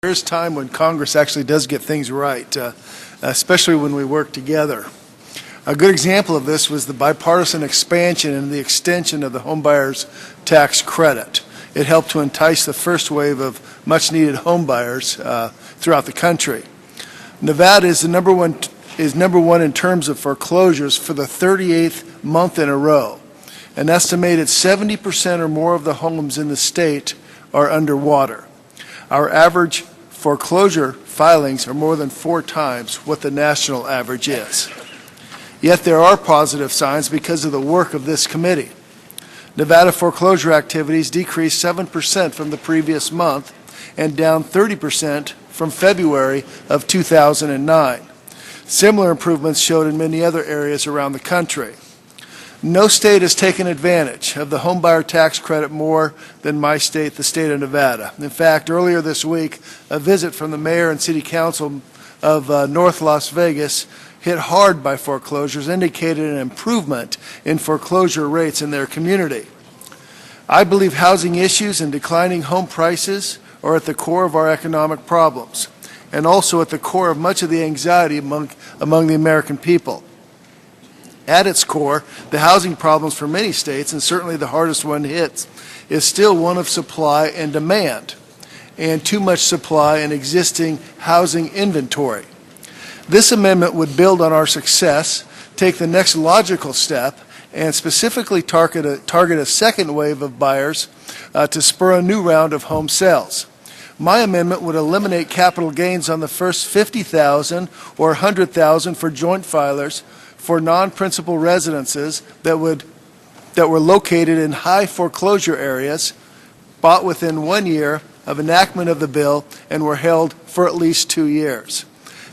There's time when Congress actually does get things right, especially when we work together. A good example of this was the bipartisan expansion and the extension of the Homebuyers tax credit. It helped to entice the first wave of much-needed homebuyers throughout the country. Nevada is number one in terms of foreclosures for the 38th month in a row. An estimated 70% or more of the homes in the state are underwater. Our average foreclosure filings are more than 4 times what the national average is. Yet there are positive signs because of the work of this committee. Nevada foreclosure activities decreased 7% from the previous month and down 30% from February of 2009. Similar improvements showed in many other areas around the country. No state has taken advantage of the homebuyer tax credit more than my state, the state of Nevada. In fact, earlier this week, a visit from the mayor and city council of North Las Vegas, hit hard by foreclosures, indicated an improvement in foreclosure rates in their community. I believe housing issues and declining home prices are at the core of our economic problems, and also at the core of much of the anxiety among the American people. At its core, the housing problems for many states, and certainly the hardest one hit, is still one of supply and demand, and too much supply and existing housing inventory. This amendment would build on our success, take the next logical step, and specifically target a second wave of buyers to spur a new round of home sales. My amendment would eliminate capital gains on the first $50,000 or $100,000 for joint filers for non-principal residences that were located in high foreclosure areas, bought within 1 year of enactment of the bill, and were held for at least 2 years.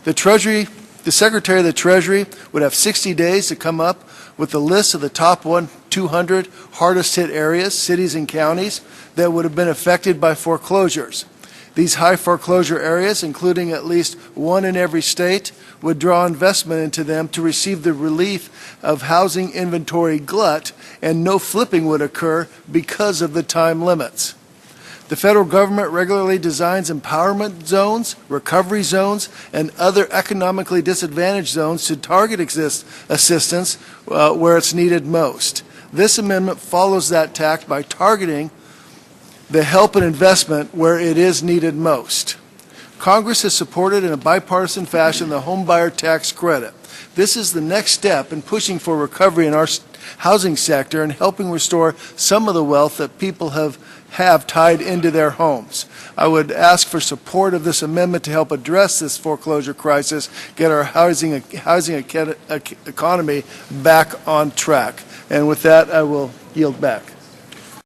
The Secretary of the Treasury would have 60 days to come up with the list of the top 200 hardest hit areas, cities and counties that would have been affected by foreclosures. These high foreclosure areas, including at least one in every state, would draw investment into them to receive the relief of housing inventory glut, and no flipping would occur because of the time limits. The federal government regularly designs empowerment zones, recovery zones, and other economically disadvantaged zones to target assistance where it's needed most. This amendment follows that tact by targeting the help and investment where it is needed most. Congress has supported in a bipartisan fashion the homebuyer tax credit. This is the next step in pushing for recovery in our housing sector and helping restore some of the wealth that people have tied into their homes. I would ask for support of this amendment to help address this foreclosure crisis, get our housing economy back on track. And with that, I will yield back.